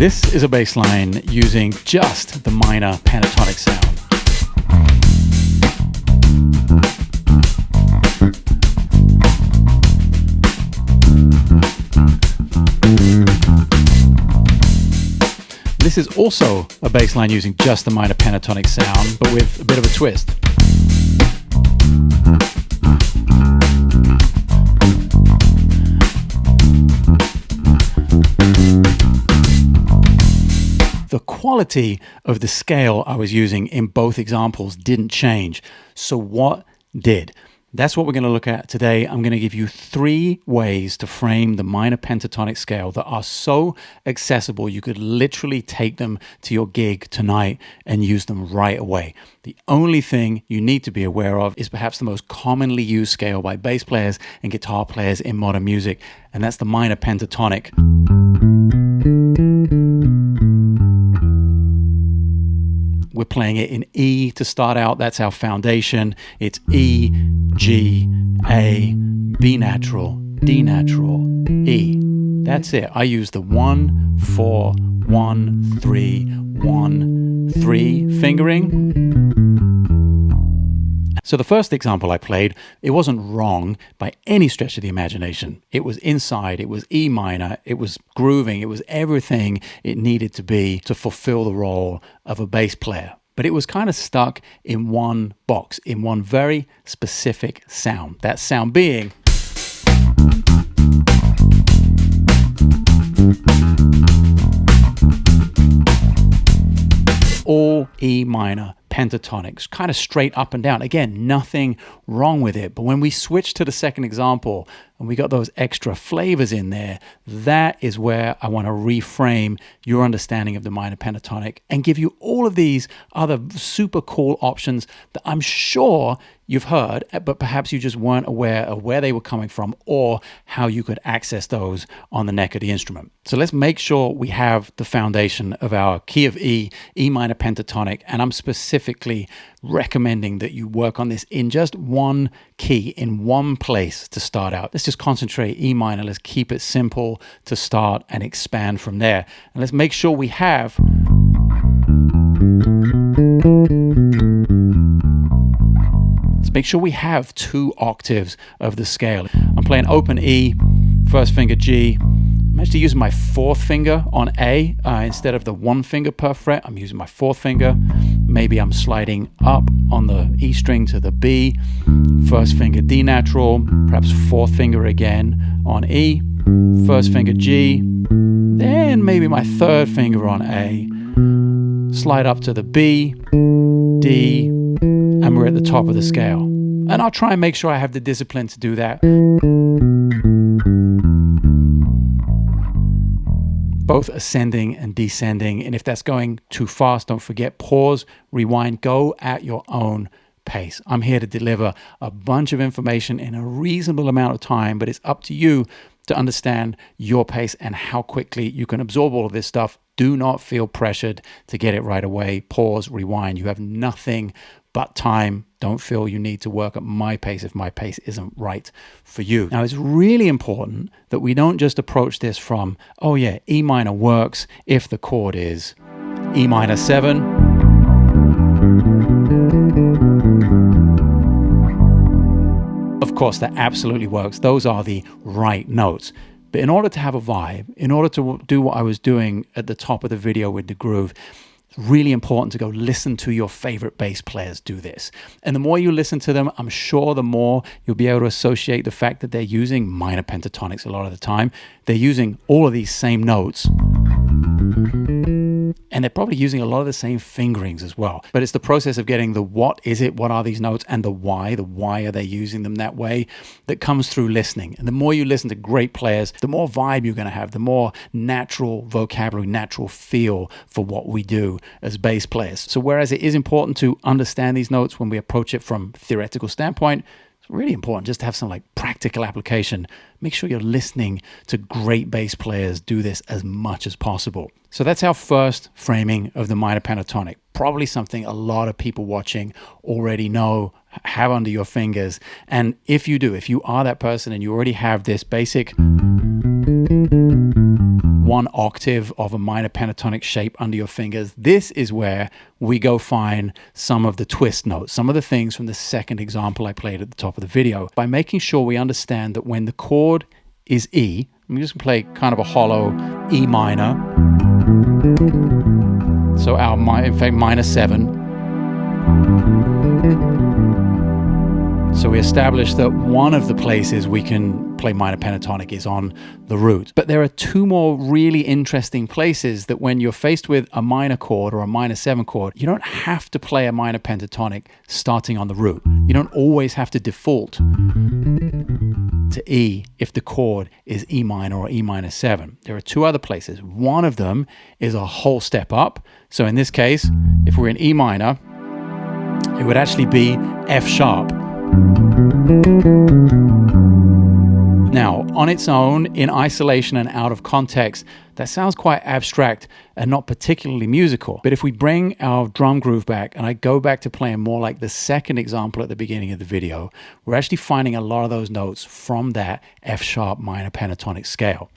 This is a bass line using just the minor pentatonic sound. This is also a bass line using just the minor pentatonic sound, but with a bit of a twist. The quality of the scale I was using in both examples didn't change. So what did? That's what we're going to look at today. I'm going to give you 3 ways to frame the minor pentatonic scale that are so accessible you could literally take them to your gig tonight and use them right away. The only thing you need to be aware of is perhaps the most commonly used scale by bass players and guitar players in modern music, and that's the minor pentatonic. We're playing it in E to start out. That's our foundation. It's E, G, A, B natural, D natural, E. That's it. I use the 1, 4, 1, 3, 1, 3 fingering. So the first example I played, it wasn't wrong by any stretch of the imagination. It was inside, it was E minor, it was grooving, it was everything it needed to be to fulfill the role of a bass player. But it was kind of stuck in one box, in one very specific sound. That sound being all E minor pentatonics, kind of straight up and down. Again, nothing wrong with it. But when we switch to the second example and we got those extra flavors in there, that is where I want to reframe your understanding of the minor pentatonic and give you all of these other super cool options that I'm sure you've heard, but perhaps you just weren't aware of where they were coming from or how you could access those on the neck of the instrument. So let's make sure we have the foundation of our key of E, E minor pentatonic, and I'm specifically recommending that you work on this in just one key, in one place to start out. Let's just concentrate E minor. Let's keep it simple to start and expand from there. And let's make sure we have make sure we have 2 octaves of the scale. I'm playing open E, first finger G. I'm actually using my 4th finger on A instead of the 1 finger per fret. I'm using my 4th finger. Maybe I'm sliding up on the E string to the B. First finger D natural, perhaps 4th finger again on E. First finger G. Then maybe my 3rd finger on A. Slide up to the B, D, and we're at the top of the scale. And I'll try and make sure I have the discipline to do that. Both ascending and descending. And if that's going too fast, don't forget, pause, rewind, go at your own pace. I'm here to deliver a bunch of information in a reasonable amount of time, but it's up to you to understand your pace and how quickly you can absorb all of this stuff. Do not feel pressured to get it right away. Pause, rewind. You have nothing but time. Don't feel you need to work at my pace if my pace isn't right for you. Now, it's really important that we don't just approach this from, oh yeah, E minor works if the chord is E minor 7. Of course, that absolutely works. Those are the right notes. But in order to have a vibe, in order to do what I was doing at the top of the video with the groove, it's really important to go listen to your favorite bass players do this. And the more you listen to them, I'm sure the more you'll be able to associate the fact that they're using minor pentatonics a lot of the time. They're using all of these same notes. And they're probably using a lot of the same fingerings as well. But it's the process of getting the what is it, what are these notes, and the why are they using them that way, that comes through listening. And the more you listen to great players, the more vibe you're going to have, the more natural vocabulary, natural feel for what we do as bass players. So whereas it is important to understand these notes when we approach it from a theoretical standpoint, it's really important just to have some like practical application. Make sure you're listening to great bass players do this as much as possible. So that's our first framing of the minor pentatonic. Probably something a lot of people watching already know, have under your fingers. And if you do, if you are that person and you already have this basic 1, 1 octave of a minor pentatonic shape under your fingers, this is where we go find some of the twist notes, some of the things from the second example I played at the top of the video, by making sure we understand that when the chord is E, I'm just gonna play kind of a hollow E minor. So in fact, minor 7. So we established that one of the places we can play minor pentatonic is on the root. But there are 2 more really interesting places that when you're faced with a minor chord or a minor 7 chord, you don't have to play a minor pentatonic starting on the root. You don't always have to default to E if the chord is E minor or E minor 7. There are 2 other places. One of them is a whole step up. So in this case, if we're in E minor, it would actually be F sharp. Now, on its own, in isolation and out of context, that sounds quite abstract and not particularly musical. But if we bring our drum groove back and I go back to playing more like the second example at the beginning of the video, we're actually finding a lot of those notes from that F sharp minor pentatonic scale.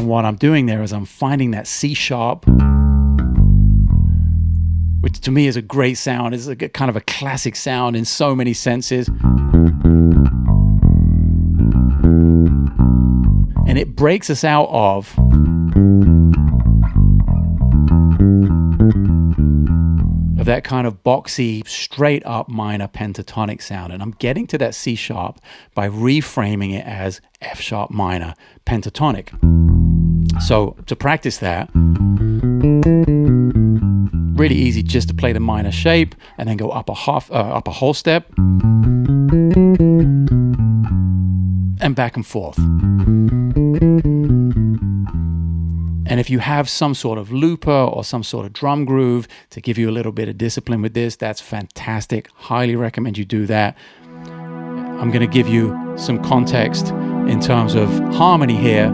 What I'm doing there is I'm finding that C sharp, which to me is a great sound. It's a kind of a classic sound in so many senses. And it breaks us out of that kind of boxy, straight up minor pentatonic sound. And I'm getting to that C sharp by reframing it as F sharp minor pentatonic. So to practice that, really easy just to play the minor shape and then go up a whole step and back and forth. And if you have some sort of looper or some sort of drum groove to give you a little bit of discipline with this, that's fantastic. Highly recommend you do that. I'm going to give you some context in terms of harmony here.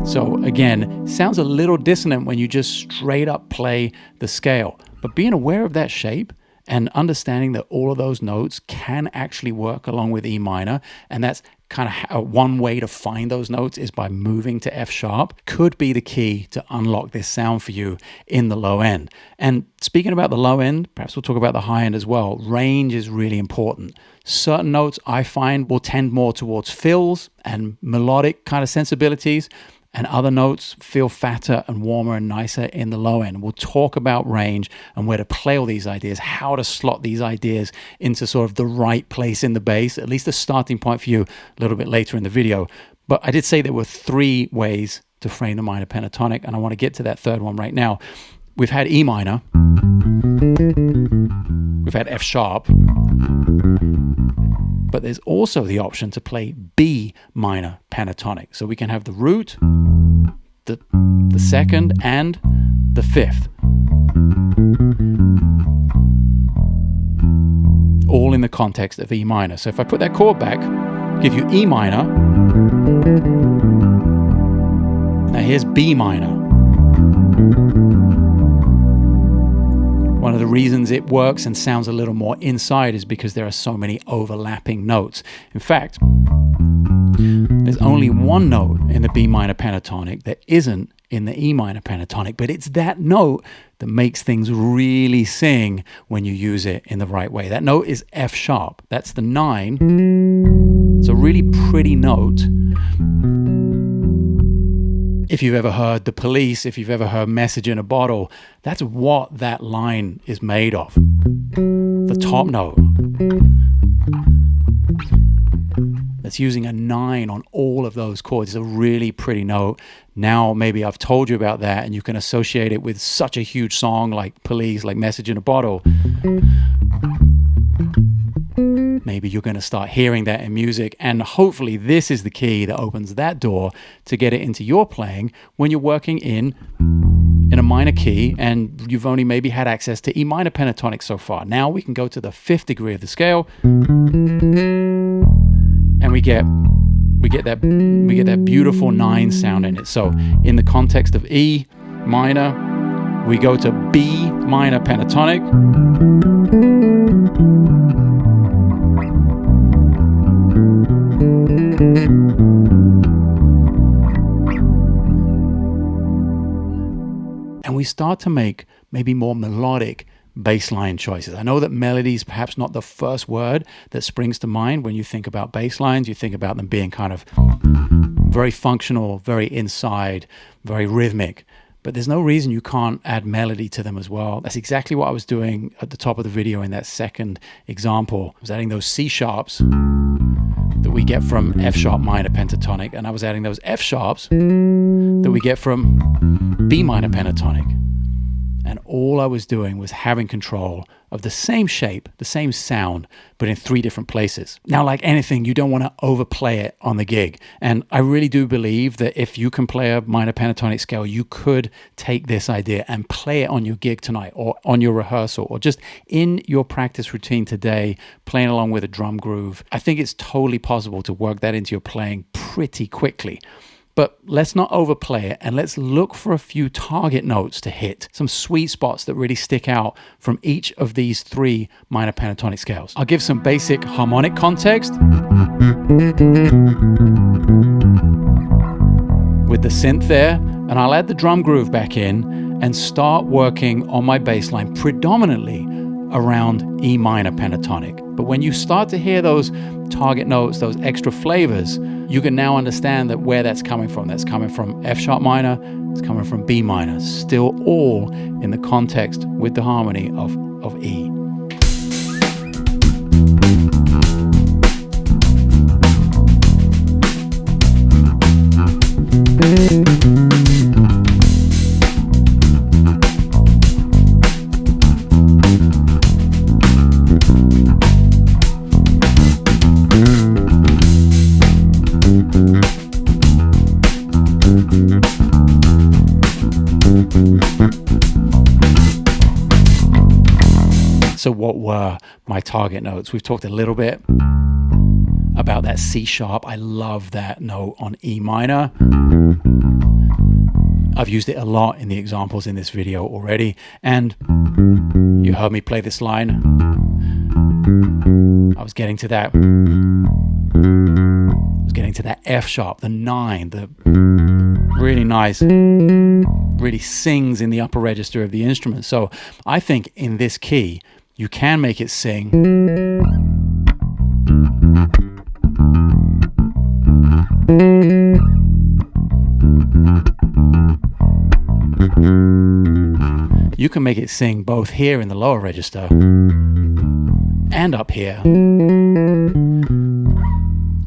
So again, sounds a little dissonant when you just straight up play the scale, but being aware of that shape and understanding that all of those notes can actually work along with E minor, and that's kind of one way to find those notes is by moving to F sharp, could be the key to unlock this sound for you in the low end. And speaking about the low end, perhaps we'll talk about the high end as well. Range is really important. Certain notes I find will tend more towards fills and melodic kind of sensibilities, and other notes feel fatter and warmer and nicer in the low end. We'll talk about range and where to play all these ideas, how to slot these ideas into sort of the right place in the bass, at least a starting point for you a little bit later in the video. But I did say there were 3 ways to frame the minor pentatonic, and I want to get to that third one right now. We've had E minor, we've had F sharp, but there's also the option to play B minor pentatonic. So we can have the root, the second, and the fifth, all in the context of E minor. So if I put that chord back, give you E minor. Now here's B minor. One of the reasons it works and sounds a little more inside is because there are so many overlapping notes. In fact, there's only one note in the B minor pentatonic that isn't in the E minor pentatonic, but it's that note that makes things really sing when you use it in the right way. That note is F sharp. That's the 9. It's a really pretty note. If you've ever heard The Police, if you've ever heard Message in a Bottle, that's what that line is made of. The top note. That's using a 9 on all of those chords. It's a really pretty note. Now maybe I've told you about that and you can associate it with such a huge song like Police, like Message in a Bottle. Maybe you're going to start hearing that in music, and hopefully this is the key that opens that door to get it into your playing when you're working in a minor key and you've only maybe had access to E minor pentatonic so far. Now we can go to the 5th degree of the scale and we get we get that beautiful 9 sound in it. So in the context of E minor, we go to B minor pentatonic. And we start to make maybe more melodic bass line choices. I know that melody is perhaps not the first word that springs to mind when you think about bass lines. You think about them being kind of very functional, very inside, very rhythmic. But there's no reason you can't add melody to them as well. That's exactly what I was doing at the top of the video in that second example. I was adding those C sharps that we get from F sharp minor pentatonic, and I was adding those F sharps that we get from B minor pentatonic. And all I was doing was having control of the same shape, the same sound, but in 3 different places. Now, like anything, you don't want to overplay it on the gig. And I really do believe that if you can play a minor pentatonic scale, you could take this idea and play it on your gig tonight, or on your rehearsal, or just in your practice routine today, playing along with a drum groove. I think it's totally possible to work that into your playing pretty quickly. But let's not overplay it, and let's look for a few target notes to hit, some sweet spots that really stick out from each of these 3 minor pentatonic scales. I'll give some basic harmonic context with the synth there, and I'll add the drum groove back in and start working on my bass line predominantly around E minor pentatonic. But when you start to hear those target notes, those extra flavors, you can now understand that where that's coming from. That's coming from F sharp minor, it's coming from B minor, still all in the context with the harmony of E. So what were my target notes? We've talked a little bit about that C sharp. I love that note on E minor. I've used it a lot in the examples in this video already, and you heard me play this line. I was getting to that F sharp, the 9, the really nice, really sings in the upper register of the instrument. So I think in this key, you can make it sing. You can make it sing both here in the lower register and up here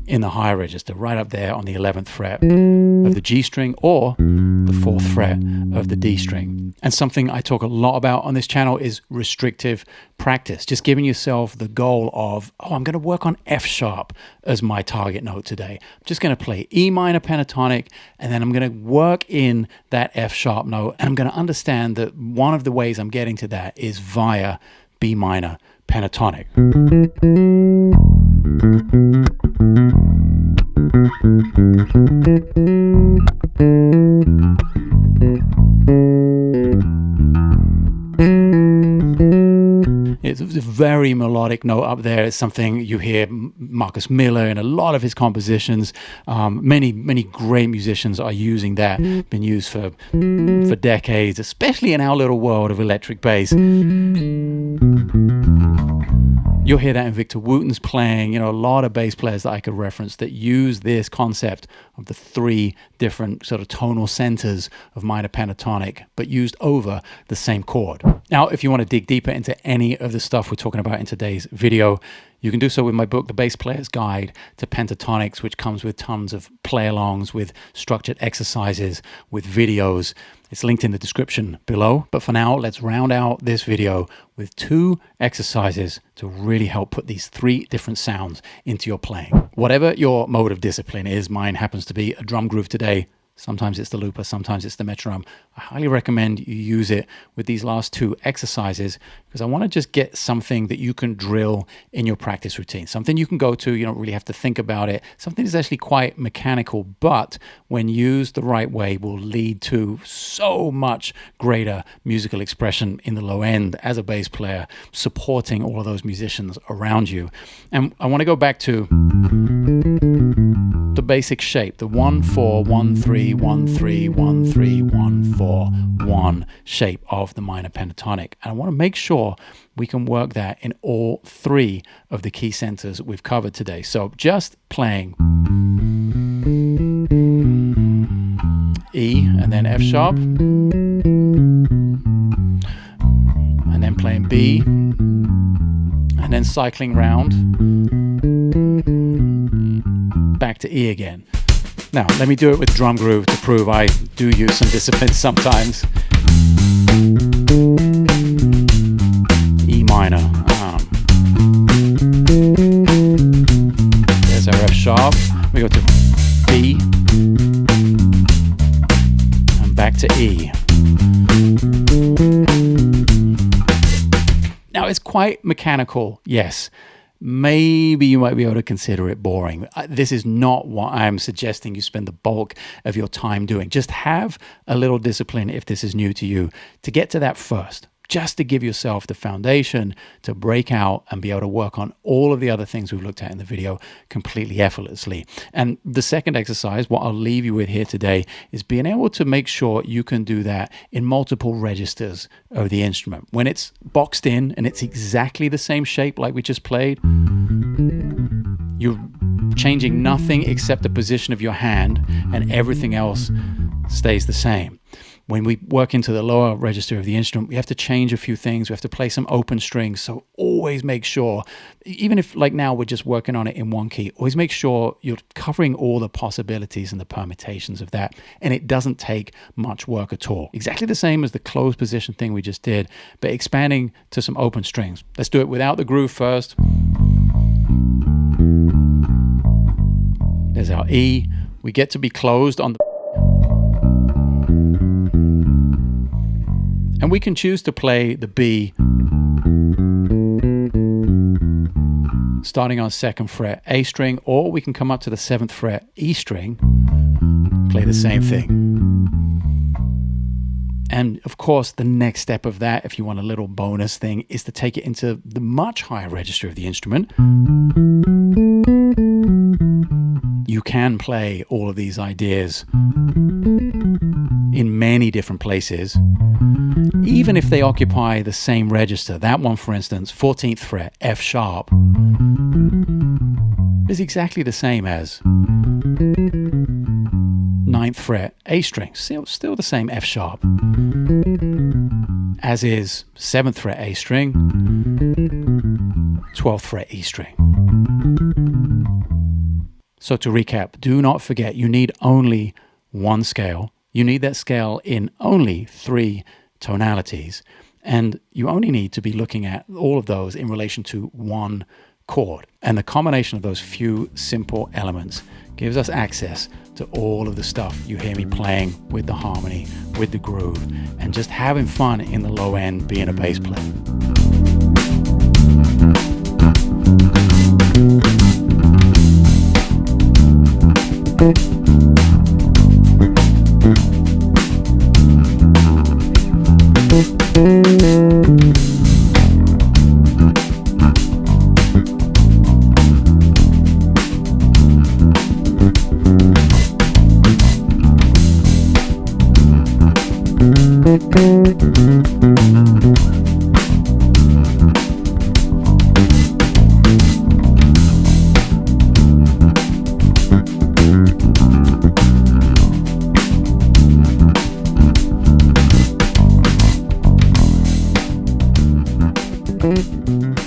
in the higher register, right up there on the 11th fret of the G string or the 4th fret of the D string. And something I talk a lot about on this channel is restrictive practice. Just giving yourself the goal of, I'm going to work on F sharp as my target note today. I'm just going to play E minor pentatonic, and then I'm going to work in that F sharp note. And I'm going to understand that one of the ways I'm getting to that is via B minor pentatonic. It's a very melodic note up there. It's something you hear Marcus Miller in a lot of his compositions. Many great musicians are using that. Been used for decades, especially in our little world of electric bass. You'll hear that in Victor Wooten's playing, a lot of bass players that I could reference that use this concept of the 3 different sort of tonal centers of minor pentatonic, but used over the same chord. Now, if you want to dig deeper into any of the stuff we're talking about in today's video, you can do so with my book, The Bass Player's Guide to Pentatonics, which comes with tons of play-alongs, with structured exercises, with videos. It's linked in the description below. But for now, let's round out this video with 2 exercises to really help put these 3 different sounds into your playing. Whatever your mode of discipline is, mine happens to be a drum groove today, sometimes it's the looper, sometimes it's the metronome. I highly recommend you use it with these last two exercises because I want to just get something that you can drill in your practice routine, something you can go to, you don't really have to think about it, something that's actually quite mechanical, but when used the right way will lead to so much greater musical expression in the low end as a bass player, supporting all of those musicians around you. And I want to go back to the basic shape, the 1-4, 1-3, 1-3, 1-3, 1-4, 1 shape of the minor pentatonic. And I want to make sure we can work that in all three of the key centers we've covered today. So just playing E and then F sharp, and then playing B, and then cycling round back to E again. Now, let me do it with drum groove to prove I do use some discipline sometimes. E minor. There's our F sharp. We go to B and back to E. Now, it's quite mechanical, yes. Maybe you might be able to consider it boring. This is not what I'm suggesting you spend the bulk of your time doing. Just have a little discipline if this is new to you to get to that first, just to give yourself the foundation to break out and be able to work on all of the other things we've looked at in the video completely effortlessly. And the second exercise, what I'll leave you with here today, is being able to make sure you can do that in multiple registers of the instrument. When it's boxed in and it's exactly the same shape like we just played, you're changing nothing except the position of your hand and everything else stays the same. When we work into the lower register of the instrument, we have to change a few things. We have to play some open strings. So always make sure, even if like now we're just working on it in one key, always make sure you're covering all the possibilities and the permutations of that. And it doesn't take much work at all. Exactly the same as the closed position thing we just did, but expanding to some open strings. Let's do it without the groove first. There's our E. We get to be closed on the... And we can choose to play the B starting on 2nd fret A string, or we can come up to the 7th fret E string, play the same thing. And of course, the next step of that, if you want a little bonus thing, is to take it into the much higher register of the instrument. You can play all of these ideas in many different places, even if they occupy the same register. That one, for instance, 14th fret, F sharp, is exactly the same as 9th fret, A string, still the same F sharp, as is 7th fret, A string, 12th fret, E string. So to recap, do not forget, you need only one scale. You need that scale in only 3 tonalities. And you only need to be looking at all of those in relation to one chord. And the combination of those few simple elements gives us access to all of the stuff you hear me playing with the harmony, with the groove, and just having fun in the low end being a bass player. Thank you.